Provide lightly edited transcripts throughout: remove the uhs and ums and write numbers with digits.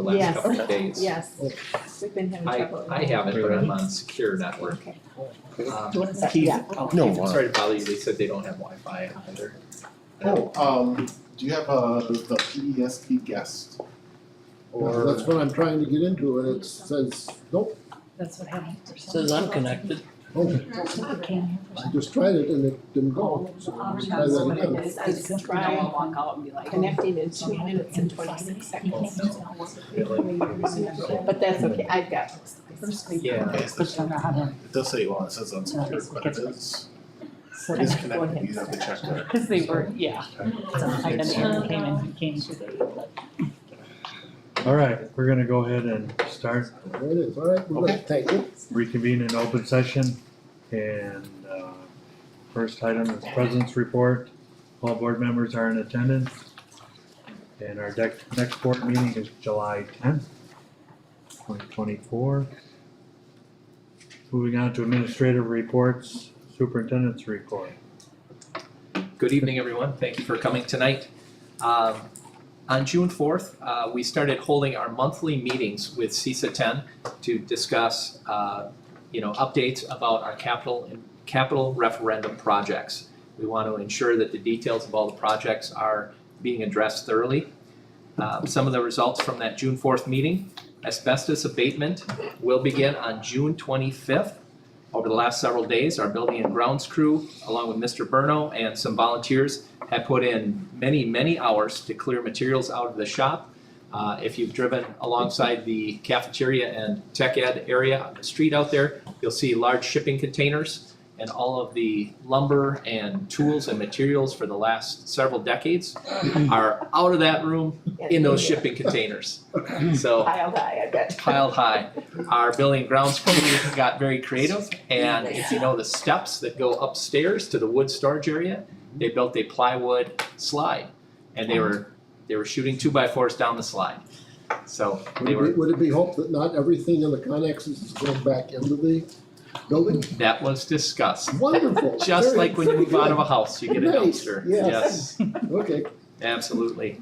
the last Yes. couple of days. Yes, we've been having trouble. I haven't, but I'm on secure network. Okay. Keith, Yeah. No, Keith, sorry to bother you, they said they don't have Wi-Fi either. Do you have the PESP guest? Or that's what I'm trying to get into and it says, nope, That's what happened. Says I'm connected. oh, I just tried it and it didn't go, so let's try that again. Let's try Walk out and be like. connecting in 2 minutes and 26 seconds. Really? But that's okay, I've got. Yeah. It does say, well, it says unsecured, but it is connected, you have to check that. Because they were, yeah. So I then came in, he came today, but. All right, we're gonna go ahead and start, There it is, all right, we're good, thank you. reconvene in open session. And, first item is president's report. All board members are in attendance. And our next board meeting is July 10th, 2024. Moving on to administrative reports, superintendent's report. Good evening, everyone. Thank you for coming tonight. On June 4th, we started holding our monthly meetings with CISA 10 to discuss, updates about our capital referendum projects. We want to ensure that the details of all the projects are being addressed thoroughly. Some of the results from that June 4th meeting: asbestos abatement will begin on June 25th. Over the last several days, our building and grounds crew, along with Mr. Burno and some volunteers, have put in many, many hours to clear materials out of the shop. If you've driven alongside the cafeteria and tech ed area on the street out there, you'll see large shipping containers, and all of the lumber and tools and materials for the last several decades are out of that room in those shipping containers. So Piled high, I bet. piled high. Our building and grounds crew got very creative, and if you know the steps that go upstairs to the wood storage area, they built a plywood slide, and they were shooting 2x4s down the slide. So they were. Would it be hoped that not everything in the connexes is going back into the building? That was discussed. Wonderful. Just Very- like when you very move out of a good. house, you get a Nice, dumpster. yes. Okay, Absolutely.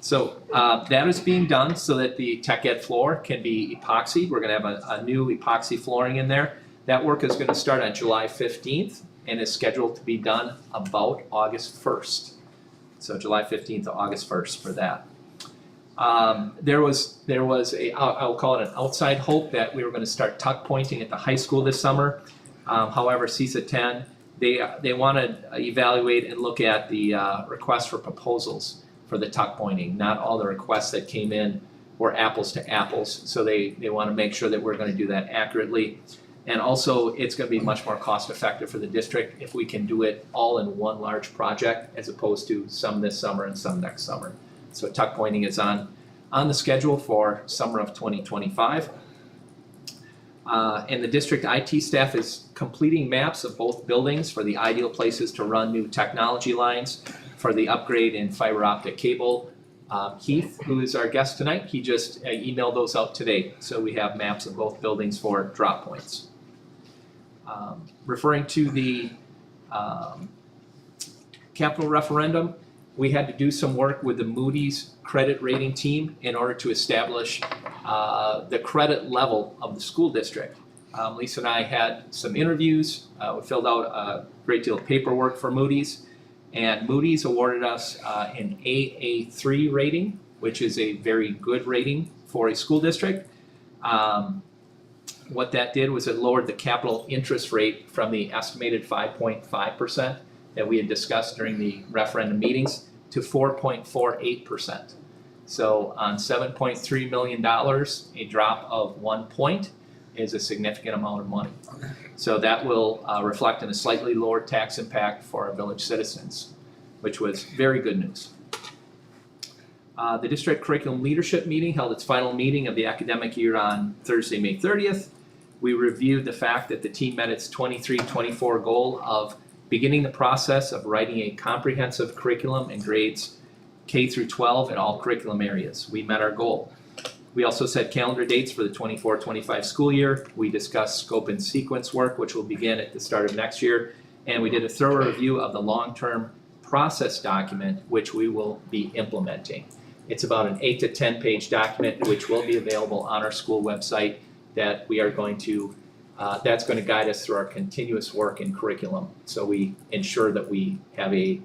So that is being done so that the tech ed floor can be epoxied. We're gonna have a new epoxy flooring in there. That work is gonna start on July 15th and is scheduled to be done about August 1st. So July 15th to August 1st for that. There was I'll call it an outside hope that we were gonna start tuck pointing at the high school this summer. However, CISA 10, they wanna evaluate and look at the request for proposals for the tuck pointing. Not all the requests that came in were apples to apples, so they wanna make sure that we're gonna do that accurately. And also, it's gonna be much more cost effective for the district if we can do it all in one large project as opposed to some this summer and some next summer. So tuck pointing is on the schedule for summer of 2025. And the district IT staff is completing maps of both buildings for the ideal places to run new technology lines for the upgrade in fiber optic cable. Keith, who is our guest tonight, he just emailed those out today. So we have maps of both buildings for drop points. Referring to the capital referendum, we had to do some work with the Moody's credit rating team in order to establish the credit level of the school district. Lisa and I had some interviews. We filled out a great deal of paperwork for Moody's, and Moody's awarded us an AA3 rating, which is a very good rating for a school district. What that did was it lowered the capital interest rate from the estimated 5.5% that we had discussed during the referendum meetings to 4.48%. So on $7.3 million, a drop of 1 point is a significant amount of money. So that will reflect in a slightly lower tax impact for our village citizens, which was very good news. The district curriculum leadership meeting held its final meeting of the academic year on Thursday, May 30th. We reviewed the fact that the team met its 23-24 goal of beginning the process of writing a comprehensive curriculum in grades K through 12 in all curriculum areas. We met our goal. We also set calendar dates for the 24-25 school year. We discussed scope and sequence work, which will begin at the start of next year. And we did a thorough review of the long-term process document, which we will be implementing. It's about an 8 to 10 page document which will be available on our school website that we are going to, that's going to guide us through our continuous work in curriculum. So we ensure that we have a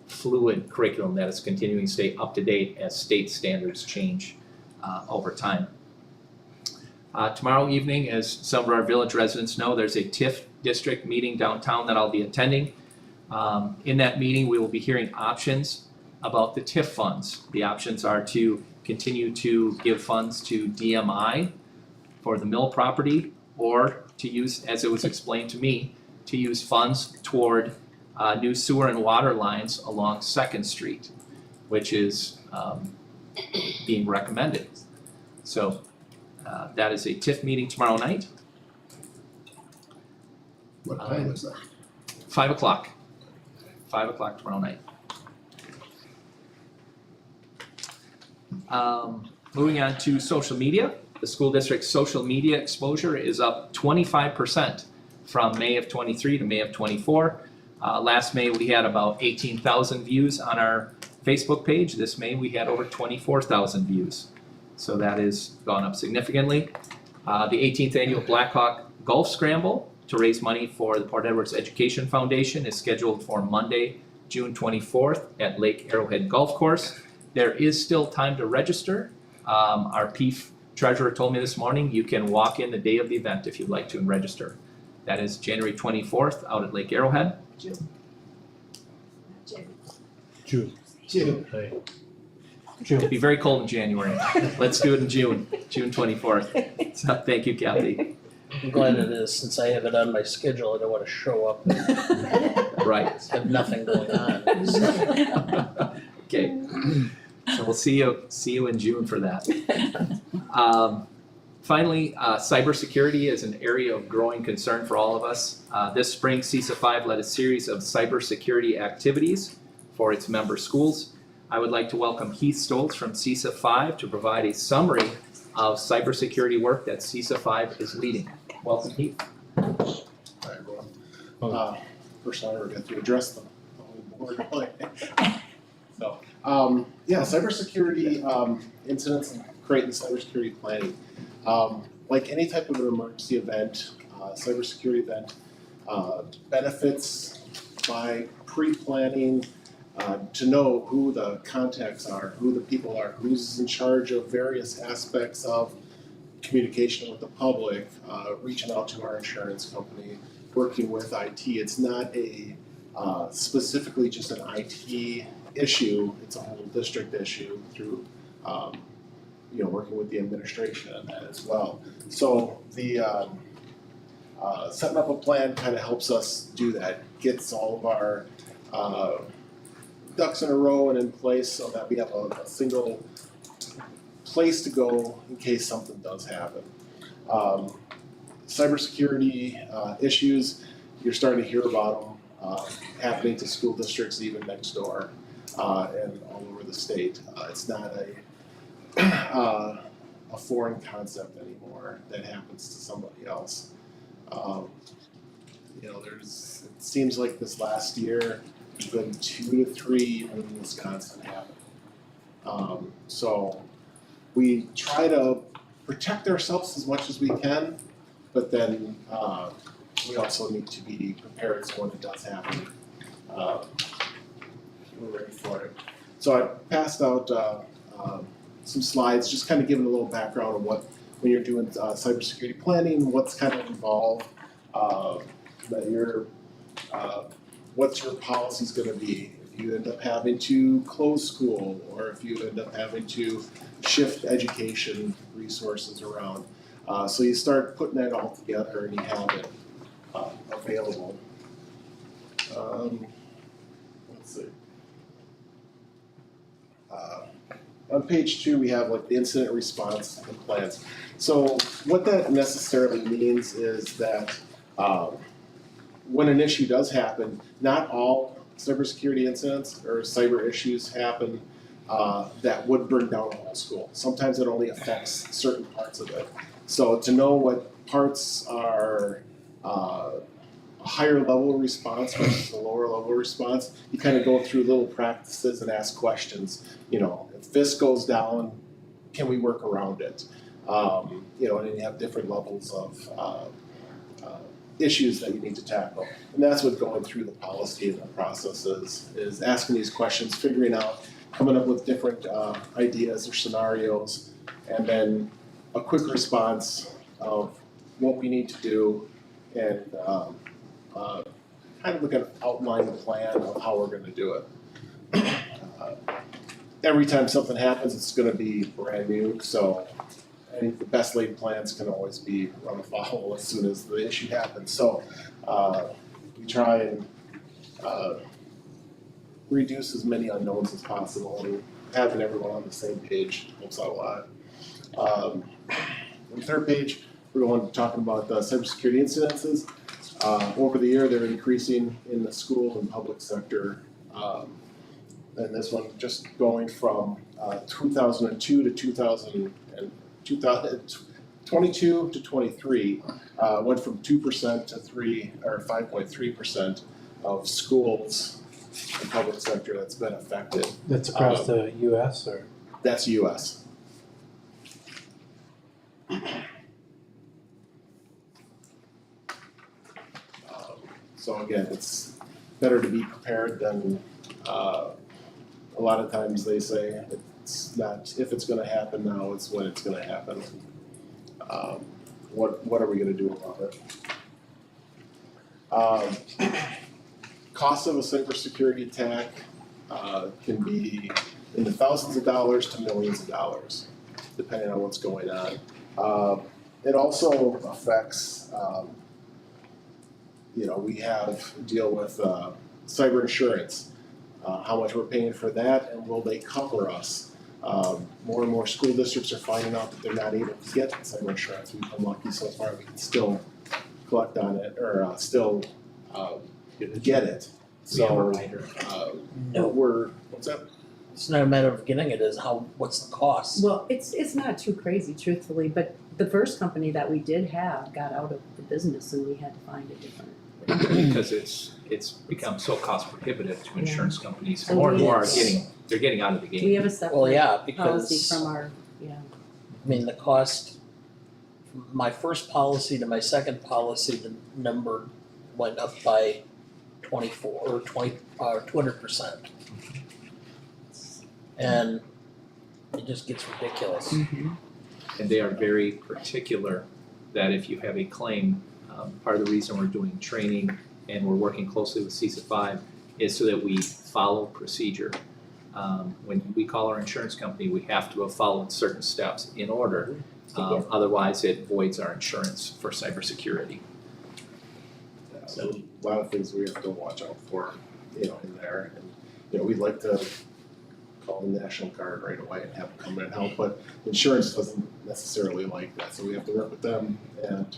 fluid curriculum that is continuing to stay up to date as state standards change over time. Tomorrow evening, as some of our village residents know, there's a TIF district meeting downtown that I'll be attending. In that meeting, we will be hearing options about the TIF funds. The options are to continue to give funds to DMI for the mill property, or to use, as it was explained to me, to use funds toward new sewer and water lines along 2nd Street, which is being recommended. So that is a TIF meeting tomorrow night, What time is that? 5 o'clock. 5 o'clock tomorrow night. Moving on to social media. The school district's social media exposure is up 25% from May of 23 to May of 24. Last May, we had about 18,000 views on our Facebook page. This May, we had over 24,000 views. So that has gone up significantly. The 18th annual Blackhawk Golf Scramble to raise money for the Port Edwards Education Foundation is scheduled for Monday, June 24th at Lake Arrowhead Golf Course. There is still time to register. Our PEEF treasurer told me this morning you can walk in the day of the event if you'd like to and register. That is January 24th out at Lake Arrowhead. June. June. Hey. It'll be very cold in January. Let's do it in June, June 24th. So thank you, Kathy. I'm glad it is, since I have it on my schedule, I don't wanna show up and Right. have nothing going on. Okay. So we'll see you in June for that. Finally, cybersecurity is an area of growing concern for all of us. This spring, CISA 5 led a series of cybersecurity activities for its member schools. I would like to welcome Heath Stoltz from CISA 5 to provide a summary of cybersecurity work that CISA 5 is leading. Welcome, Heath. Hi, everyone. First time I ever got to address the whole board. So, yeah, cybersecurity incidents and creating cybersecurity planning. Like any type of an emergency event, cybersecurity event, benefits by pre-planning to know who the contacts are, who the people are, who's in charge of various aspects of communication with the public, reaching out to our insurance company, working with IT. It's not a specifically just an IT issue, it's a whole district issue through working with the administration on that as well. So the setting up a plan kind of helps us do that, gets all of our ducks in a row and in place so that we have a single place to go in case something does happen. Cybersecurity issues, you're starting to hear about them happening to school districts even next door and all over the state. It's not a foreign concept anymore that happens to somebody else. It seems like this last year, there's been 2 to 3 even in Wisconsin happen. So we try to protect ourselves as much as we can, but then we also need to be prepared so when it does happen, we're ready for it. So I passed out some slides, just kind of giving a little background of what, when you're doing cybersecurity planning, what's kind of involved, what's your policies gonna be if you end up having to close school, or if you end up having to shift education resources around. So you start putting that all together and you have it available. Let's see. On page 2, we have like the incident response and plans. So what that necessarily means is that when an issue does happen, not all cybersecurity incidents or cyber issues happen that would bring down a whole school. Sometimes it only affects certain parts of it. So to know what parts are a higher level response versus a lower level response, you kind of go through little practices and ask questions. You know, if this goes down, can we work around it? You know, and then you have different levels of issues that you need to tackle. And that's what going through the policy and the process is asking these questions, figuring out, coming up with different ideas or scenarios, and then a quick response of what we need to do, and kind of like an outline plan of how we're gonna do it. Every time something happens, it's gonna be brand new, so I think the best laid plans can always be run afoul as soon as the issue happens. So we try and reduce as many unknowns as possible, and having everyone on the same page helps out a lot. On the third page, we're going to talking about cybersecurity incidences. Over the year, they're increasing in the school and public sector. And this one just going from 2002 to 2022 to 23, went from 2% to 5.3% of schools in public sector that's been affected. That's across the US or? That's US. So again, it's better to be prepared than, a lot of times they say it's not if it's gonna happen now, it's when it's gonna happen. What are we gonna do about it? Cost of a cybersecurity attack can be in the thousands of dollars to millions of dollars, depending on what's going on. It also affects, you know, we deal with cyber insurance, how much we're paying for that, and will they cover us? More and more school districts are finding out that they're not able to get cyber insurance. We've been lucky so far, we can still collect on it, or still get it. So, what's that? It's not a matter of getting it, is what's the cost? Well, it's not too crazy truthfully, but the first company that we did have got out of the business and we had to find a different. Because it's become so cost prohibitive to insurance companies. So More and more are Yes. they're getting out of the We game. have a Well, separate yeah, policy because, from our, I mean, the cost, my first policy to my second policy, the number went up by 200%. And it just gets ridiculous. And they are very particular that if you have a claim, part of the reason we're doing training and we're working closely with CISA 5 is so that we follow procedure. When we call our insurance company, we have to have followed certain steps in order. Otherwise, it voids our insurance for cybersecurity. So a lot of things we have to watch out for, you know, in there. And, you know, we'd like to call the National Guard right away and have them come in and help, but insurance doesn't necessarily like that, so we have to work with them and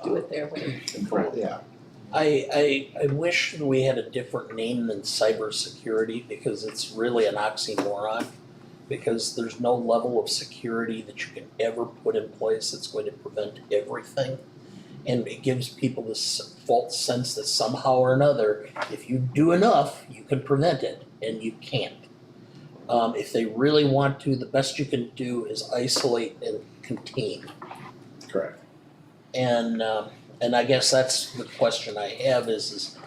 Do it their way. control, yeah. I wish we had a different name than cybersecurity, because it's really an oxymoron. Because there's no level of security that you can ever put in place that's going to prevent everything. And it gives people this false sense that somehow or another, if you do enough, you can prevent it, and you can't. If they really want to, the best you can do is isolate and contain. Correct. And I guess that's the question I have is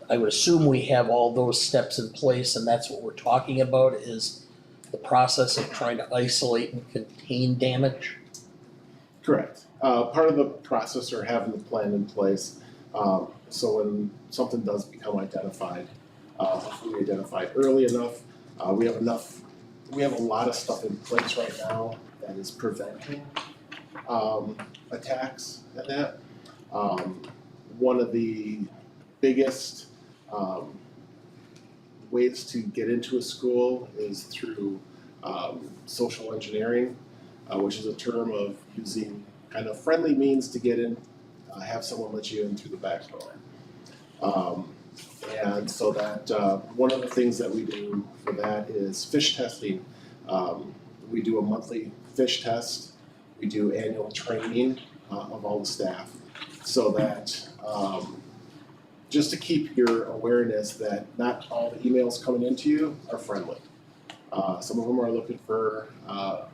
I would assume we have all those steps in place, and that's what we're talking about, is the process of trying to isolate and contain damage. Correct. Part of the process are having the plan in place, so when something does become identified, if we identify it early enough, we have a lot of stuff in place right now that is preventing attacks and that. One of the biggest ways to get into a school is through social engineering, which is a term of using kind of friendly means to get in, have someone let you in through the back door. And so that one of the things that we do for that is fish testing. We do a monthly fish test. We do annual training of all the staff, so that just to keep your awareness that not all the emails coming into you are friendly. Some of them are looking for a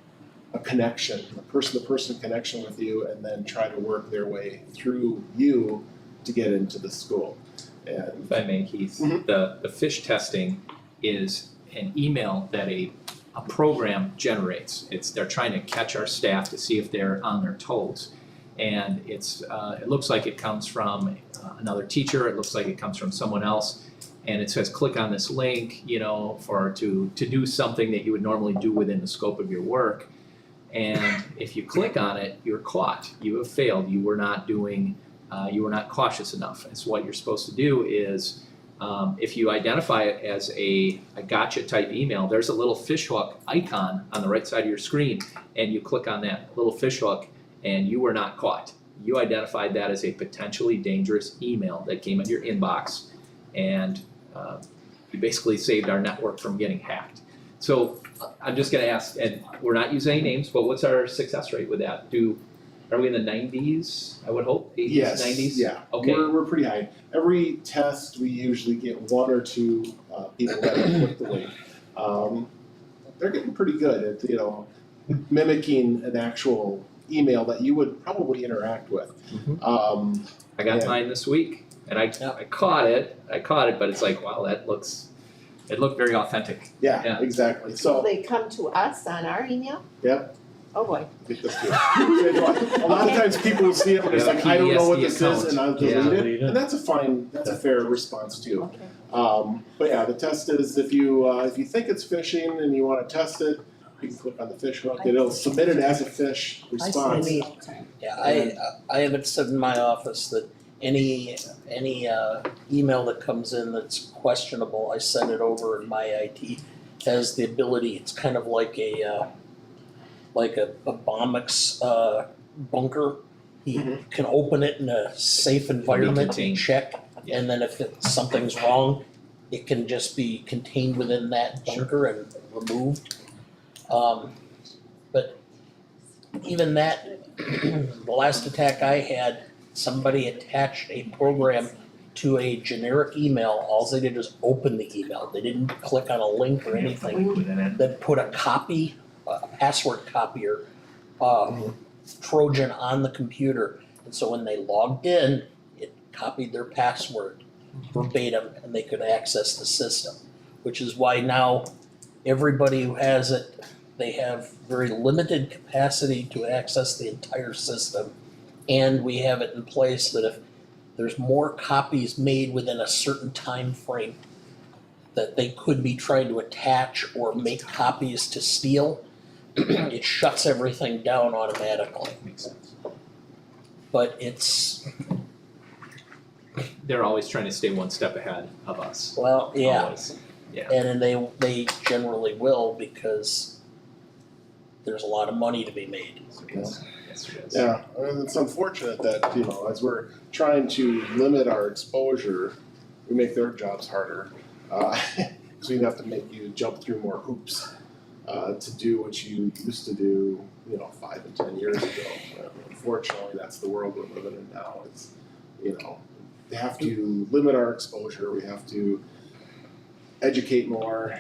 connection, a person-to-person connection with you, and then try to work their way through you to get into the school. And If I may, Keith, Mhm. the fish testing is an email that a program generates. They're trying to catch our staff to see if they're on their toes. And it looks like it comes from another teacher, it looks like it comes from someone else, and it says click on this link, to do something that you would normally do within the scope of your work. And if you click on it, you're caught. You have failed. You were not cautious enough. And so what you're supposed to do is, if you identify it as a gotcha type email, there's a little fishhook icon on the right side of your screen, and you click on that little fishhook, and you were not caught. You identified that as a potentially dangerous email that came in your inbox, and you basically saved our network from getting hacked. So I'm just gonna ask, and we're not using any names, but what's our success rate with that? Are we in the 90s, I would hope, 80s, yes, 90s? yeah, Okay. we're pretty high. Every test, we usually get one or two people that have clicked the link. They're getting pretty good at mimicking an actual email that you would probably interact with. Mhm. I got Yeah. mine this week, and I caught it, but it's like, wow, it looked very authentic. Yeah, Yeah. exactly. Will So, they come to us on our email? Yep. Oh, boy. get this too. A lot of times people will see it and it's like, I don't know what this is, and I'll Yeah. delete it. And that's a fair response too. Okay. But yeah, the test is if you think it's phishing and you want to test it, you can click on the fish hook. It'll submit it as a fish response. Yeah, I have it set in my office that any email that comes in that's questionable, I send it over, and my IT has the ability, it's kind of like a Bombix bunker. He Mhm. can open it in a safe environment and contained. check, and then if something's wrong, it can just be contained within that bunker and removed. But even that, the last attack I had, somebody attached a program to a generic email. All they did was open the email. They didn't click on a link or anything. Then put a password copier, Trojan on the computer. And so when they logged in, it copied their password verbatim, and they could access the system. Which is why now everybody who has it, they have very limited capacity to access the entire system. And we have it in place that if there's more copies made within a certain time frame that they could be trying to attach or make copies to steal, it shuts everything down automatically. Makes sense. But They're always trying to stay one step ahead of us. well, yeah, Always. Yeah. and then they generally will, because there's a lot of money to be made. Yes, it is. Yeah, and it's unfortunate that, as we're trying to limit our exposure, we make their jobs harder. Because we have to make you jump through more hoops to do what you used to do, 5 and 10 years ago. Unfortunately, that's the world we're living in now. It's, we have to limit our exposure. We have to educate more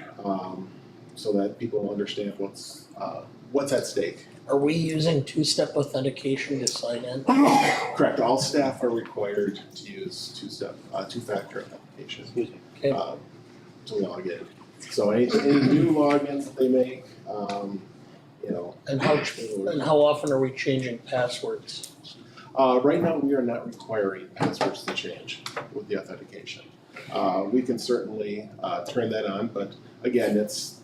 so that people understand what's at stake. Are we using two-step authentication to sign in? Correct. All staff are required to use two-factor authentication Okay. to log in. So any new logins that they make, And how often are we changing passwords? right now we are not requiring passwords to change with the authentication. We can certainly turn that on, but again, it's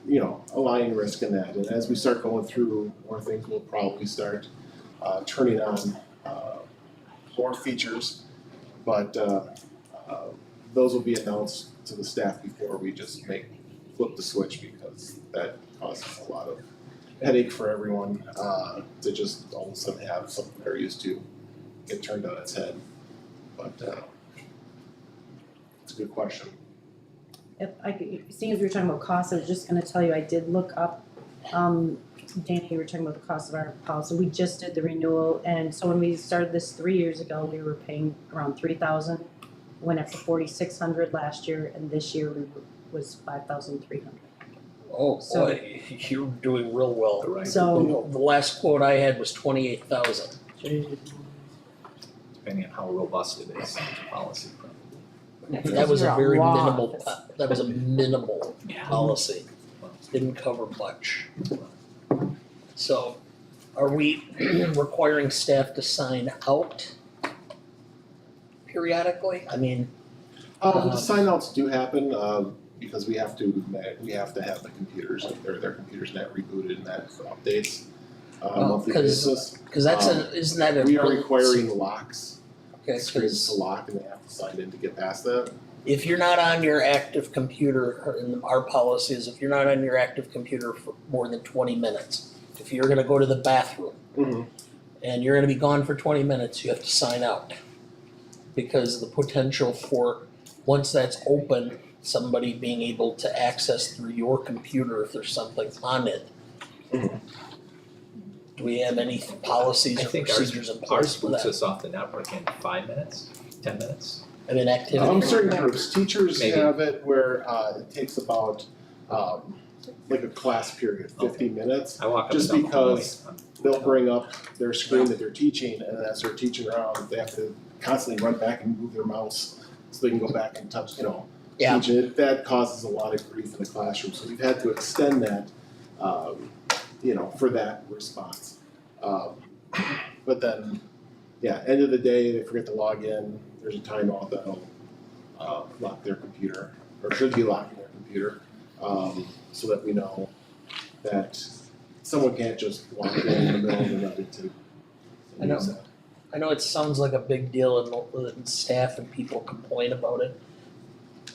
a lying risk in that. And as we start going through more things, we'll probably start turning on more features, but those will be announced to the staff before we just flip the switch, because that causes a lot of headache for everyone to just all of a sudden have something they're used to get turned on its head. But it's a good question. Seeing as we were talking about costs, I was just gonna tell you, I did look up, Danny, you were talking about the cost of our policy, we just did the renewal, and so when we started this 3 years ago, we were paying around 3,000. Went up to 4,600 last year, and this year was 5,300. Oh, So- boy, you're doing real well. Right. So, The last quote I had was 28,000. Depending on how robust it is, the policy. That was a You're very law minimal, office. that was a minimal Yeah. policy. Didn't cover much. So are we requiring staff to sign out periodically? I mean, The sign outs do happen, because we have to have the computers, their computers net rebooted and that updates, monthly 'cause basis. cause isn't that a? We are requiring locks, Okay, screens to 'cause lock, and they have to sign in to get past that. if you're not on your active computer, or in our policy is if you're not on your active computer for more than 20 minutes, if you're gonna go to the bathroom and you're gonna be gone for 20 minutes, you have to sign out. Because the potential for, once that's open, somebody being able to access through your computer if there's something on it. Do we have any policies I or think procedures in ours place for boots that? us off the network in 5 minutes, 10 minutes. I mean, activity. Certain groups, teachers Maybe. have it where, it takes about, like a class period, 50 minutes. I walk up Just and down the hallway. because They'll bring up their screen that they're teaching, and as they're teaching around, they have to constantly run back and move their mouse so they can go back and touch, Yeah. teach it. That causes a lot of grief in the classroom, so we've had to extend that, for that response. But then, end of the day, they forget to log in, there's a timeout that'll lock their computer, or should be locking their computer, so that we know that someone can't just walk in the middle of the night to I know. use that. I know it sounds like a big deal and staff and people complain about it,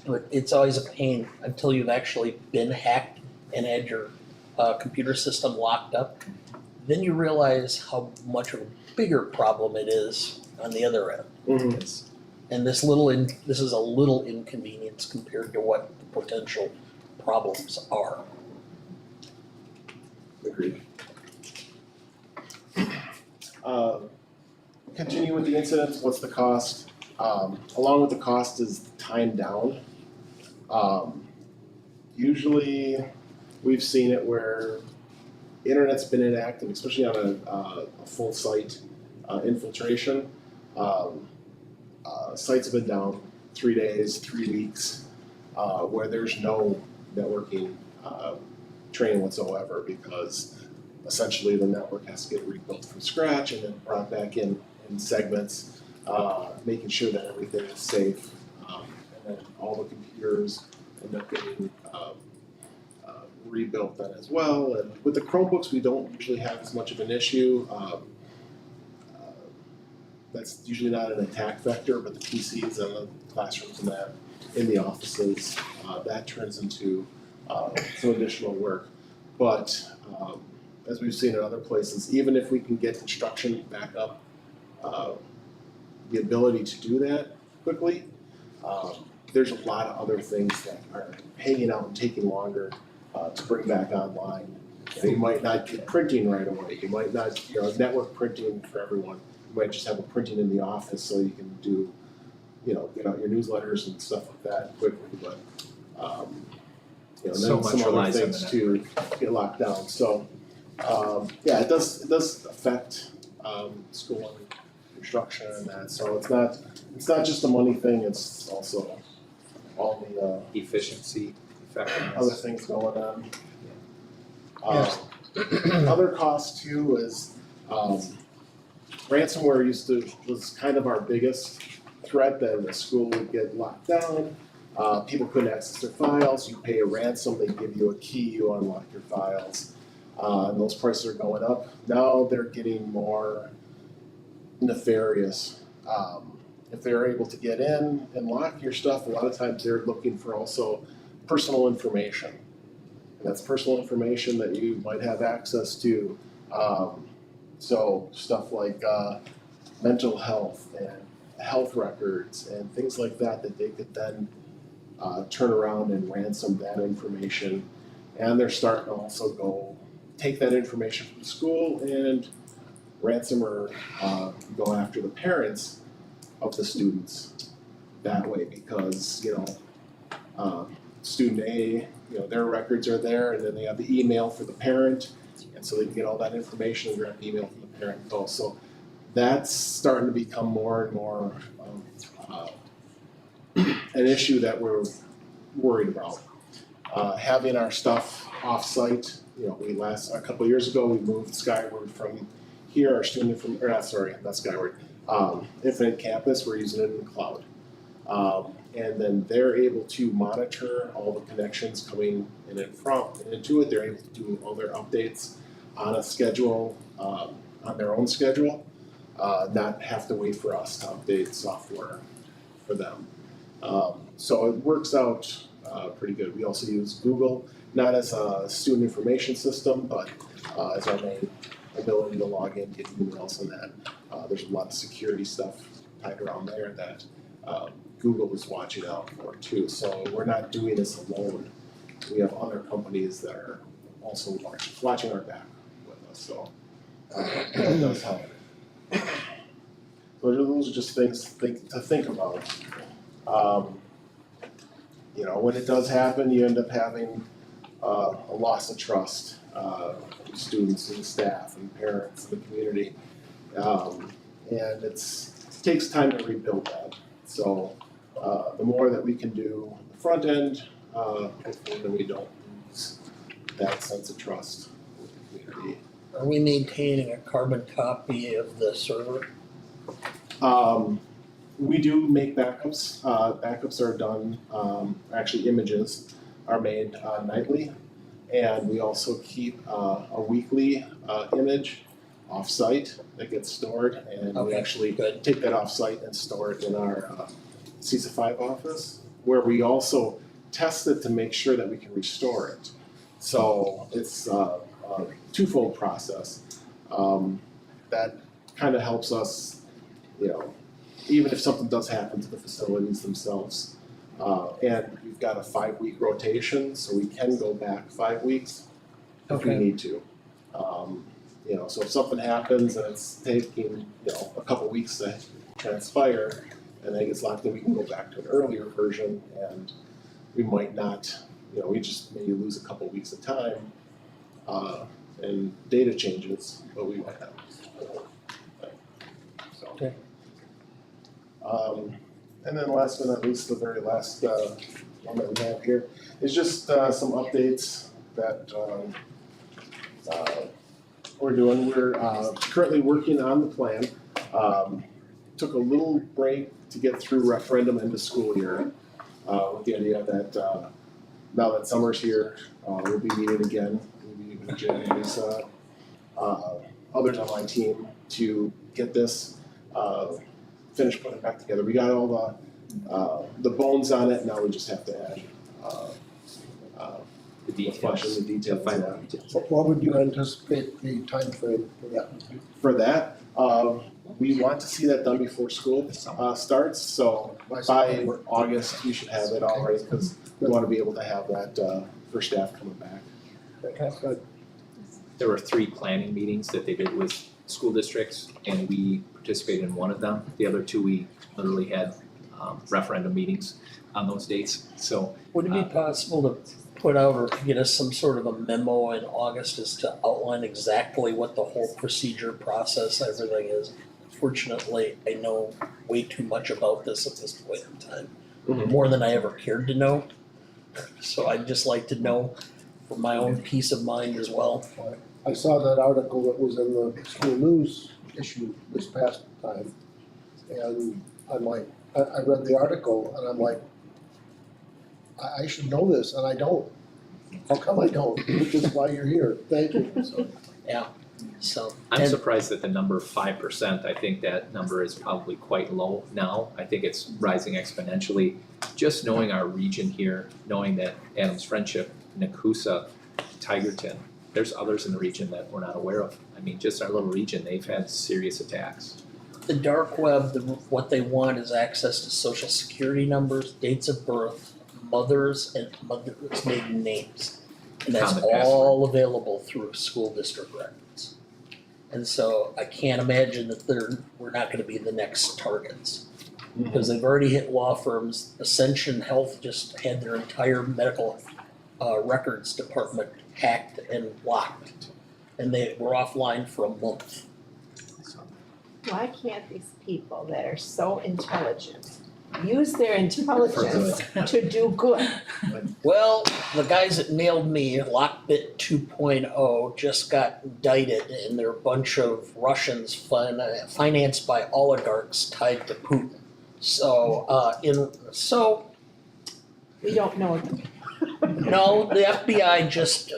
but it's always a pain until you've actually been hacked and had your computer system locked up. Then you realize how much of a bigger problem it is on the other end. It's- And this is a little inconvenience compared to what the potential problems are. Agreed. Continue with the incidents, what's the cost? Along with the cost is time down. Usually, we've seen it where internet's been inactive, especially on a full site infiltration. Sites have been down 3 days, 3 weeks, where there's no networking training whatsoever, because essentially the network has to get rebuilt from scratch and then brought back in segments, making sure that everything is safe. And then all the computers end up getting rebuilt then as well. And with the Chromebooks, we don't usually have as much of an issue. That's usually not an attack vector, but the PCs and the classrooms and that in the offices, that turns into some additional work. But as we've seen in other places, even if we can get instruction back up, the ability to do that quickly, there's a lot of other things that are hanging out and taking longer to bring back online. So you might not get printing right away. You might not, network printing for everyone. You might just have a printing in the office so you can do, get out your newsletters and stuff like that quickly. But So then much some other relies on things the to get locked down. So it does affect school and construction and that. So it's not just a money thing. It's also all the Efficiency, other effectiveness. things going on. Other cost too is ransomware was kind of our biggest threat. That the school would get locked down, people couldn't access their files. You pay a ransom, they give you a key, you unlock your files, and those prices are going up. Now they're getting more nefarious. If they're able to get in and lock your stuff, a lot of times they're looking for also personal information. And that's personal information that you might have access to. So stuff like mental health and health records and things like that they could then turn around and ransom that information. And they're starting to also go take that information from the school and ransom or go after the parents of the students that way, because, student A, their records are there, and then they have the email for the parent, and so they can get all that information and direct email from the parent also. That's starting to become more and more an issue that we're worried about. Having our stuff off-site, a couple of years ago, we moved Skyward from here, our student not Skyward, Infinite Campus, we're using it in the cloud. And then they're able to monitor all the connections coming in and from and into it. They're able to do all their updates on a schedule, on their own schedule, not have to wait for us to update software for them. So it works out pretty good. We also use Google, not as a student information system, but as our main ability to log in, get emails and that. There's a lot of security stuff tied around there that Google is watching out for too. So we're not doing this alone. We have other companies that are also watching our back with us, so that does help. So those are just things to think about. When it does happen, you end up having a loss of trust, students and staff and parents and the community. And it takes time to rebuild that. So the more that we can do on the front end, hopefully then we don't lose that sense of trust with the community. Are we maintaining a carbon copy of the server? We do make backups. Backups are done, actually images are made nightly. And we also keep a weekly image off-site that gets stored. And we Okay, actually good. take that off-site and store it in our CISA 5 office, where we also test it to make sure that we can restore it. So it's a twofold process. That kind of helps us, even if something does happen to the facilities themselves. And we've got a 5-week rotation, so we can go back 5 weeks if we Okay. need to. So if something happens and it's taking, a couple weeks to transpire, and then it gets locked in, we can go back to an earlier version, and we might not, we just maybe lose a couple weeks of time, and data changes, but we might not. So. Okay. And then last but not least, the very last one that we have here is just some updates that we're doing. We're currently working on the plan. Took a little break to get through referendum into school year with the idea that now that summer's here, we'll be meeting again. We'll be meeting with Jen and Lisa, others on my team to get this finish putting it back together. We got all the bones on it, now we just have to add The the flesh and details. the details. The final Yeah. details. What would you anticipate the timeframe for that? For that, we want to see that done before school starts, so by August, we should have it all ready, because we want to be able to have that for staff coming back. Good. There were 3 planning meetings that they did with school districts, and we participated in one of them. The other 2, we literally had referendum meetings on those dates. So Would it be possible to put out or get us some sort of a memo in August as to outline exactly what the whole procedure, process, everything is? Fortunately, I know way too much about this at this point in time, more than I ever cared to know. So I'd just like to know for my own peace of mind as well. I saw that article that was in the school news issue this past time. And I'm like, I read the article and I'm like, I should know this and I don't. How come I don't? Which is why you're here. Thank you. So, So, I'm and surprised at the number 5%. I think that number is probably quite low now. I think it's rising exponentially. Just knowing our region here, knowing that Adams Friendship, Nakusa, Tigerton, there's others in the region that we're not aware of. I mean, just our little region, they've had serious attacks. the dark web, what they want is access to social security numbers, dates of birth, mothers and mothers' maiden names. And that's Common password. all available through school district records. And so I can't imagine that we're not gonna be the next targets. Because they've already hit law firms. Ascension Health just had their entire medical records department hacked and locked. And they were offline for a month. Why can't these people that are so intelligent use their intelligence to do good? Well, the guys that mailed me Lockbit 2.0 just got indicted, and they're a bunch of Russians financed by oligarchs tied to Putin. So, We don't know them. no, the FBI just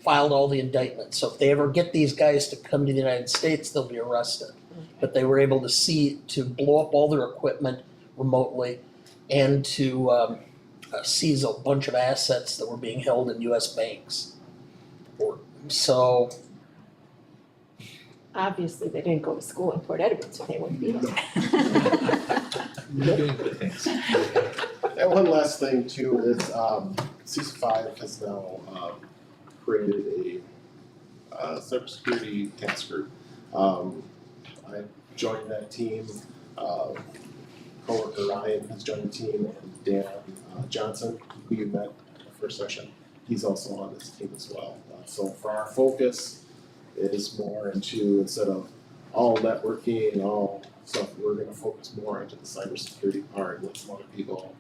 filed all the indictments. So if they ever get these guys to come to the United States, they'll be arrested. But they were able to blow up all their equipment remotely and to seize a bunch of assets that were being held in U.S. banks. So, Obviously, they didn't go to school in Port Edwards, so they wouldn't be there. You're doing good things. And one last thing too is, CISA 5 has now, created a cybersecurity task group. I joined that team, coworker Ryan has joined the team, and Dan Johnson, who you met in the first session, he's also on this team as well. So for our focus is more into, instead of all networking, all stuff, we're gonna focus more into the cybersecurity part, and let some other people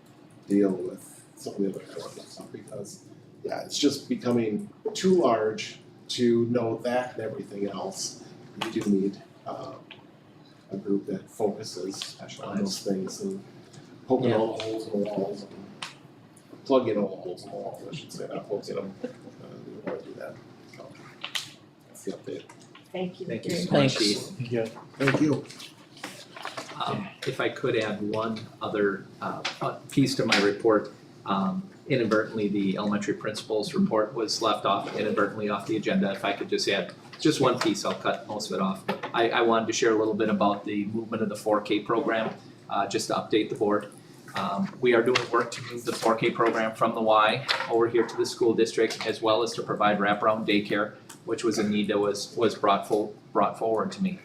deal with some of the other networking stuff, because, yeah, it's just becoming too large to know that and everything else. You do need, a group that focuses on those things and poking all the holes in the walls and plugging all the holes in the walls, I should say, not poking them. We don't wanna do that, so, that's the update. Thank you. Thank you very so much, Thanks. Keith. Yeah. Thank you. If I could add one other piece to my report, inadvertently, the elementary principals report was left off inadvertently off the agenda. If I could just add just one piece, I'll cut most of it off. I wanted to share a little bit about the movement of the 4K program, just to update the board. We are doing work to move the 4K program from the Y over here to the school district, as well as to provide wraparound daycare, which was a need that was brought forward to me.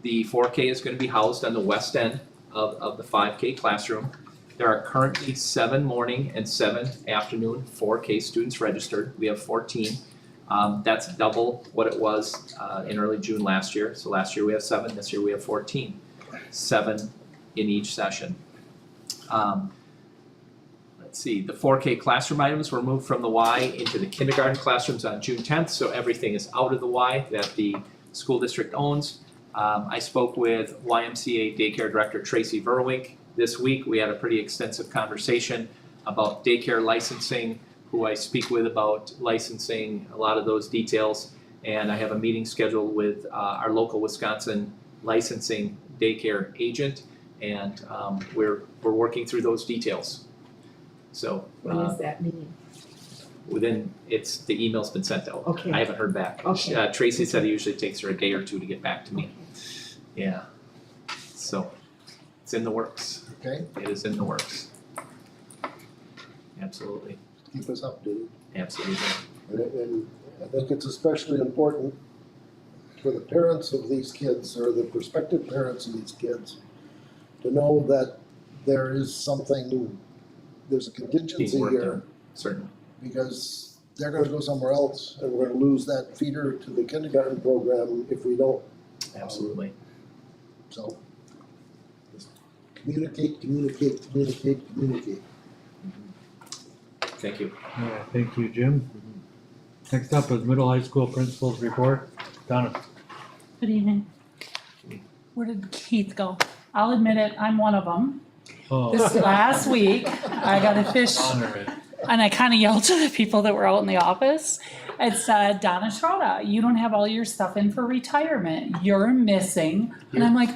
The 4K is going to be housed on the west end of the 5K classroom. There are currently 7 morning and 7 afternoon 4K students registered. We have 14. That's double what it was in early June last year. So last year we have 7, this year we have 14. 7 in each session. Let's see, the 4K classroom items were moved from the Y into the kindergarten classrooms on June 10th, so everything is out of the Y that the school district owns. I spoke with YMCA daycare director Tracy Verwink this week. We had a pretty extensive conversation about daycare licensing, who I speak with about licensing, a lot of those details. And I have a meeting scheduled with our local Wisconsin licensing daycare agent, and we're working through those details. So When is that meeting? the email's been sent out. Okay. I haven't heard back. Okay. Tracy said it usually takes her a day or two to get back to me. Yeah. So it's in the works. Okay, It is in the works. Absolutely. keep us updated. Absolutely. And I think it's especially important for the parents of these kids, or the prospective parents of these kids, to know that there is something, there's a contingency Being worked here, on, certainly. because they're gonna go somewhere else, and we're gonna lose that feeder to the kindergarten program if we don't. Absolutely. So, just communicate, communicate, communicate, communicate. Thank you. All right, thank you, Jim. Next up is middle high school principals report. Donna. Good evening. Where did Keith go? I'll admit it, I'm one of them. Oh, This last week, I got a fish, honor it. and I kind of yelled to the people that were out in the office. It said, Donna Schroda, you don't have all your stuff in for retirement. You're missing. And I'm like,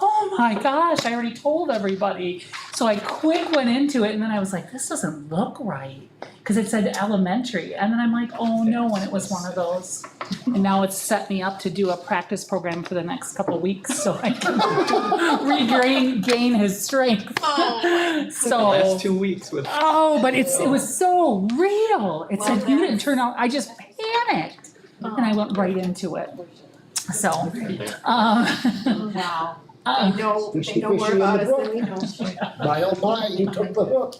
oh my gosh, I already told everybody. So I quick went into it and then I was like, this doesn't look right. Cause it said elementary and then I'm like, oh no, and it was one of those. And now it's set me up to do a practice program for the next couple of weeks so I can gain his strength. The So. last 2 weeks with. Oh, but it was so real. It said you didn't turn out, I just panicked. And I went right into it. So, Wow. They know more about us than we know. My oh my, you took the hook.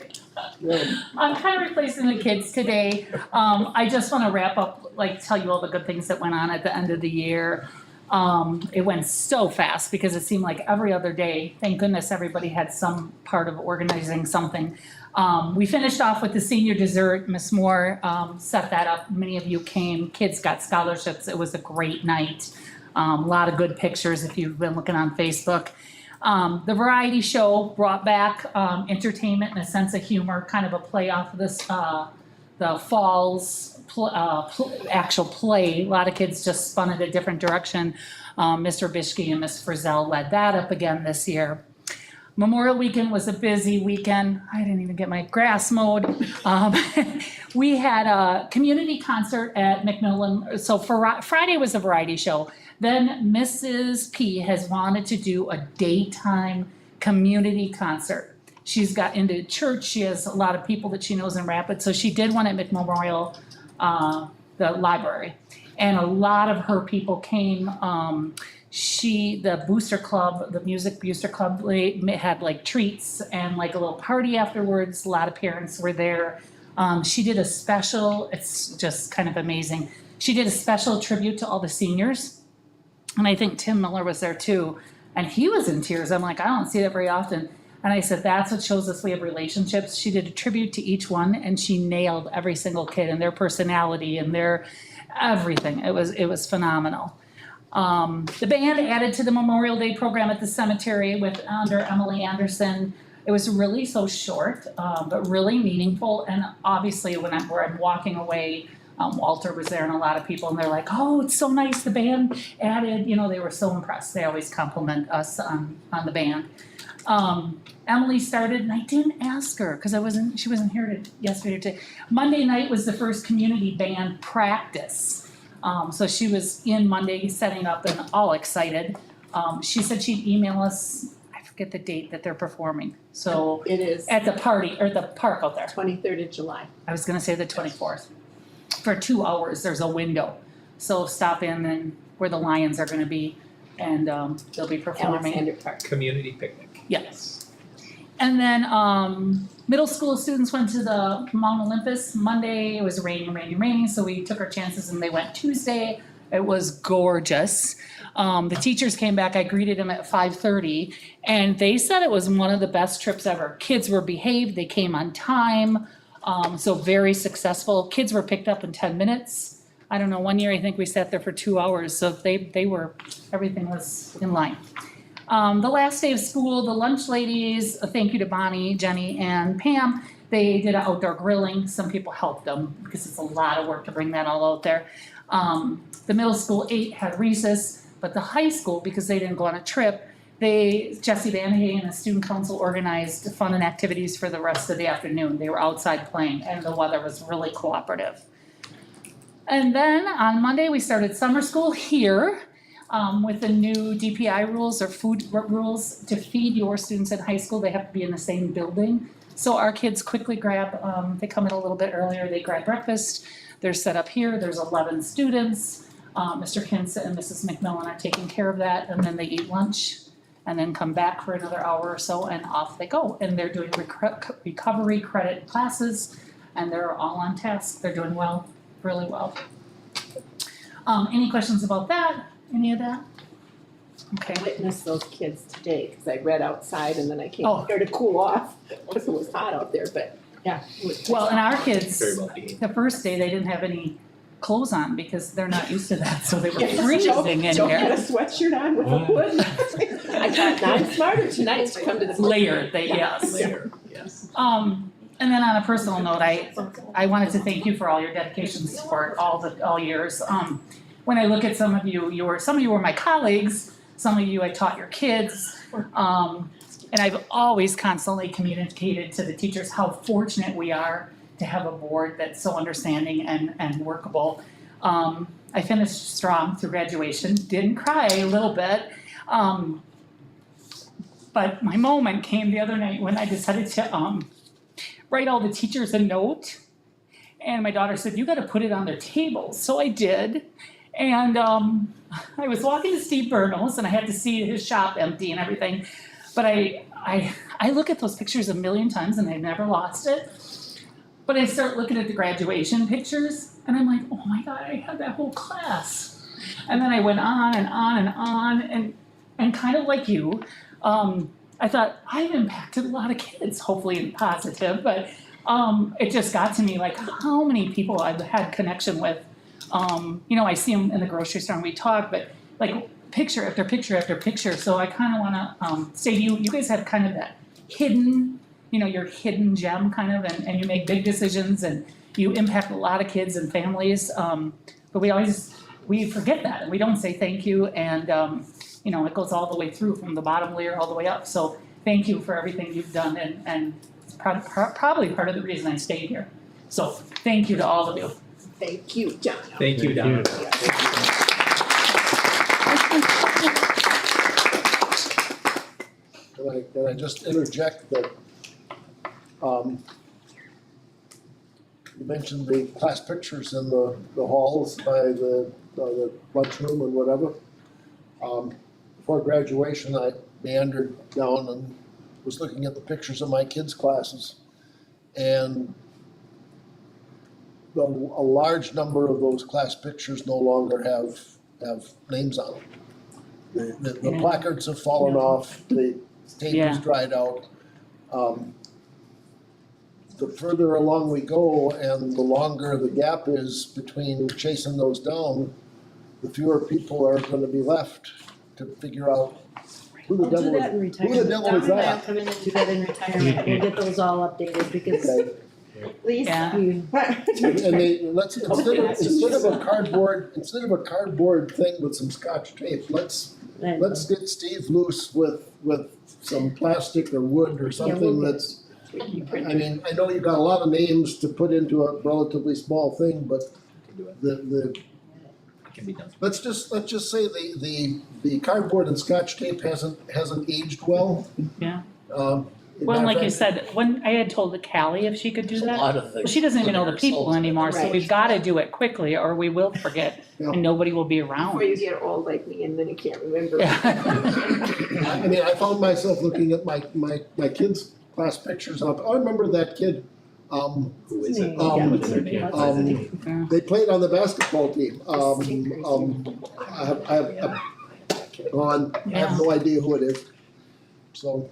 Yeah. I'm kind of replacing the kids today. I just want to wrap up, like tell you all the good things that went on at the end of the year. It went so fast because it seemed like every other day, thank goodness everybody had some part of organizing something. We finished off with the senior dessert. Miss Moore set that up. Many of you came. Kids got scholarships. It was a great night. A lot of good pictures if you've been looking on Facebook. The variety show brought back entertainment and a sense of humor, kind of a play off of this, the Falls actual play. A lot of kids just spun it a different direction. Mr. Bishke and Miss Frizzell led that up again this year. Memorial weekend was a busy weekend. I didn't even get my grass mowed. We had a community concert at McMillan. So Friday was a variety show. Then Mrs. P has wanted to do a daytime community concert. She's got into church. She has a lot of people that she knows in Rapids. So she did one at McMemorial, the library. And a lot of her people came. The Booster Club, the Music Booster Club, they had like treats and like a little party afterwards. A lot of parents were there. She did a special, it's just kind of amazing. She did a special tribute to all the seniors. And I think Tim Miller was there too. And he was in tears. I'm like, I don't see that very often. And I said, that's what shows us we have relationships. She did a tribute to each one and she nailed every single kid and their personality and their everything. It was phenomenal. The band added to the Memorial Day program at the cemetery under Emily Anderson. It was really so short, but really meaningful. And obviously when I'm walking away, Walter was there and a lot of people, and they're like, oh, it's so nice the band added. You know, they were so impressed. They always compliment us on the band. Emily started, and I didn't ask her because she wasn't here yesterday or today. Monday night was the first community band practice. So she was in Monday setting up and all excited. She said she'd email us, I forget the date that they're performing. So It is at the party or the park out there. 23rd of July. I was gonna say the 24th. For 2 hours, there's a window. So stop in and where the Lions are gonna be and they'll be performing. Alexander Park. Community picnic. Yes. And then middle school students went to the Mount Olympus. Monday, it was raining, so we took our chances and they went Tuesday. It was gorgeous. The teachers came back, I greeted them at 5:30, and they said it was one of the best trips ever. Kids were behaved, they came on time, so very successful. Kids were picked up in 10 minutes. I don't know, one year I think we sat there for 2 hours, so everything was in line. The last day of school, the lunch ladies, a thank you to Bonnie, Jenny, and Pam. They did an outdoor grilling. Some people helped them because it's a lot of work to bring that all out there. The middle school 8 had recess, but the high school, because they didn't go on a trip, Jesse Vanahay and the student council organized fun and activities for the rest of the afternoon. They were outside playing and the weather was really cooperative. And then on Monday, we started summer school here. With the new DPI rules or food rules to feed your students in high school, they have to be in the same building. So our kids quickly they come in a little bit earlier, they grab breakfast. They're set up here, there's 11 students. Mr. Kinsa and Mrs. McMillan are taking care of that, and then they eat lunch and then come back for another hour or so and off they go. And they're doing recovery credit classes and they're all on task. They're doing well, really well. Any questions about that? Any of that? Okay. Witnessed those kids today because I read outside and then I came Oh. here to cool off because it was hot out there, but yeah. Well, and our kids, Very well behaved. the first day, they didn't have any clothes on because they're not used to that, so they were Yes, freezing in Joe had a here. sweatshirt on with a hood. I thought, now I'm smarter tonight to come to the. Layered, yes. Later, yes. And then on a personal note, I wanted to thank you for all your dedication and support all years. When I look at some of you were my colleagues, some of you I taught your kids. And I've always constantly communicated to the teachers how fortunate we are to have a board that's so understanding and workable. I finished strong through graduation, didn't cry a little bit. But my moment came the other night when I decided to write all the teachers a note. And my daughter said, you gotta put it on their tables. So I did. And I was walking to Steve Burnell's and I had to see his shop empty and everything. But I look at those pictures a million times and I never lost it. But I start looking at the graduation pictures and I'm like, oh my God, I had that whole class. And then I went on and on and on and kind of like you, I thought I've impacted a lot of kids, hopefully in positive, but it just got to me like how many people I've had connection with. You know, I see them in the grocery store and we talk, but like picture after picture after picture. So I kind of want to say to you, you guys have kind of that hidden, you know, your hidden gem kind of, and you make big decisions and you impact a lot of kids and families. But we forget that and we don't say thank you. And, you know, it goes all the way through from the bottom layer all the way up. So thank you for everything you've done and it's probably part of the reason I stayed here. So thank you to all of you. Thank you, John. Thank you, Donna. Can I just interject that, you mentioned the class pictures in the halls by the lunchroom and whatever. Before graduation, I meandered down and was looking at the pictures of my kids' classes. And a large number of those class pictures no longer have names on them. The Yeah. placards have fallen off, the tape Yeah. is dried out. The further along we go and the longer the gap is between chasing those down, the fewer people are gonna be left to figure out who the I'll do devil that in is. retirement. Who the devil is Don and I'll that? come in and do that in retirement. We'll get those all updated because Okay. Lisa. Yeah. we, And let's, instead of a cardboard thing with some scotch tape, let's get Steve loose with some plastic or wood or something that's, I mean, I know you've got a lot of names to put into a relatively small thing, but the, It can be done. let's just say the cardboard and scotch tape hasn't aged well. Yeah. Well, Well, like you said, when I had told Callie if she could do There's a that, lot of well, things. she doesn't even know the putting people ourselves- anymore, so Right. we've gotta do it quickly or we will forget Yeah. and nobody will be around. Before you get old like me and then you can't remember. I mean, I found myself looking at my kids' class pictures up. I remember that kid. Who is it? What's their name? They played on the basketball team. I have no idea who it is. So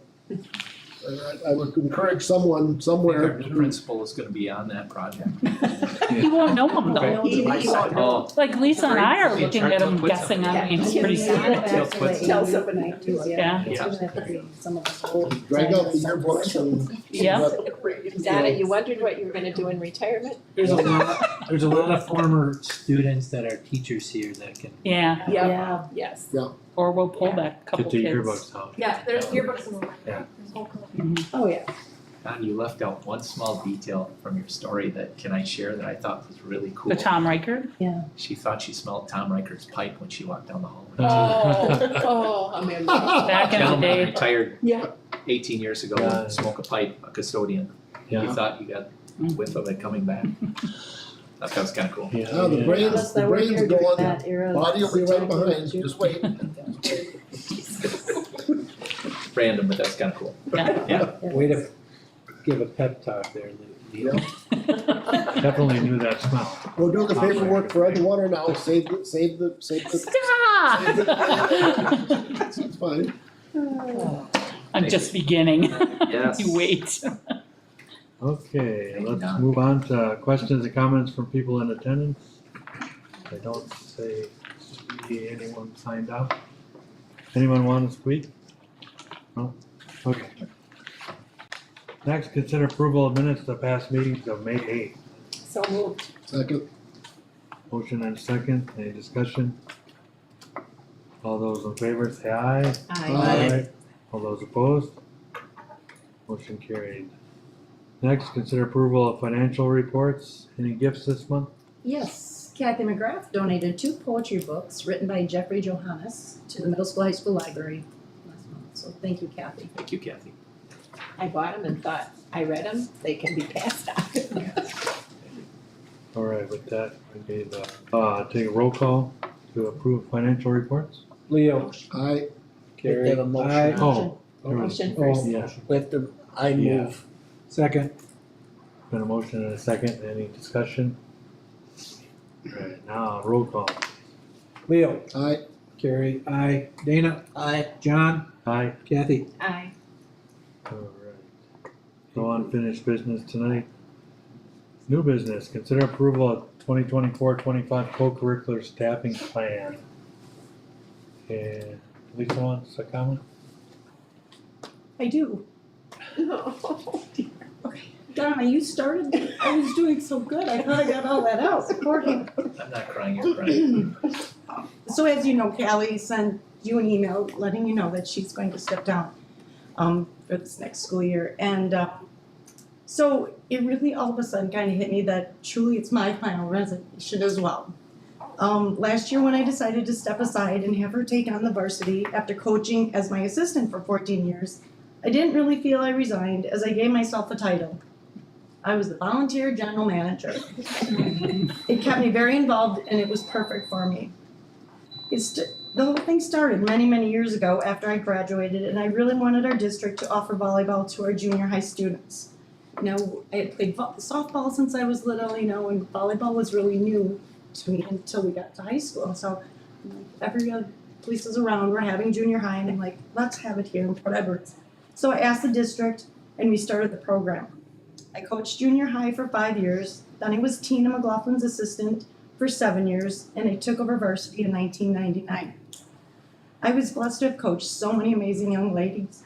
I would encourage someone I think somewhere our new to. principal is gonna be on that project. You won't know them though. He won't know. Oh, Like Lisa and I are Great. looking at them Put guessing on me, it's Yeah. pretty Yeah. soon. Tell someone. Yeah. It's gonna have to be some of the old. Drag out the yearbooks and. Yeah. Donna, you wondered what you were gonna do in retirement? There's a lot of former students that are teachers here that can. Yeah, Yeah. Yes. or we'll pull back couple Get the kids. yearbooks out. Yeah, there's yearbooks in the Yeah. Oh, yeah. Don, you left out one small detail from your story that, can I share, that I thought was really cool? The Tom Riker, She thought she smelled Tom Riker's pipe when she walked down the hallway. I'm in. back in the Gentleman day, retired Yeah. 18 years ago, Yeah. smoke a pipe, a custodian. You Yeah. thought you got whiff of it coming back. Thought that was kinda cool. Now the brains, Unless the I were brains here go during on, that era. body will be right behind, just wait. Random, but that's kinda cool. Way to give a pep talk there, Leo. Definitely knew that smell. We'll do the paperwork for Edgewater now, save the. stop! It's fine. I'm just beginning. Yes. You wait. Okay, Thank you, let's Don. move on to questions and comments from people in attendance. I don't see anyone signed up. Anyone want to speak? No? Okay. Next, consider approval of minutes of past meetings of May 8th. So moved. Second. Motion and second, any discussion? All those in favor say aye. I, All those opposed? Motion carried. Next, consider approval of financial reports. Any gifts this month? Yes, Kathy McGrath donated 2 poetry books written by Jeffrey Johannes to the middle school, high school library last month. So thank you, Kathy. Thank you, Kathy. I bought them and thought, I read them, they can be passed on. All right, with that, I need take a roll call to approve financial reports. Leo, I, We have a motion. Oh, Motion first. yeah, We have to, I move. second, been a motion and a second. Any discussion? All right, now roll call. Leo, I, Carrie, aye, Dana, Aye. John, Aye. Kathy. I, All right. So unfinished business tonight. New business, consider approval of 2024-25 co-curricular staffing plan. And Lisa wants a comment? I do. no. Donna, you started, I was doing so good, I thought I got all that out. Supporting. I'm not crying, you're crying. So as you know, Callie sent you an email letting you know that she's going to step down for this next school year. And so it really all of a sudden kind of hit me that truly it's my final resignation as well. Last year when I decided to step aside and have her take on the varsity after coaching as my assistant for 14 years, I didn't really feel I resigned as I gave myself a title. I was the volunteer general manager. It kept me very involved and it was perfect for me. The whole thing started many, many years ago after I graduated and I really wanted our district to offer volleyball to our junior high students. You know, I had played softball since I was little, you know, and volleyball was really new to me until we got to high school. So every places around were having junior high and I'm like, let's have it here in Port Edwards. So I asked the district and we started the program. I coached junior high for 5 years, then I was Tina McLaughlin's assistant for 7 years, and I took over varsity in 1999. I was blessed to have coached so many amazing young ladies,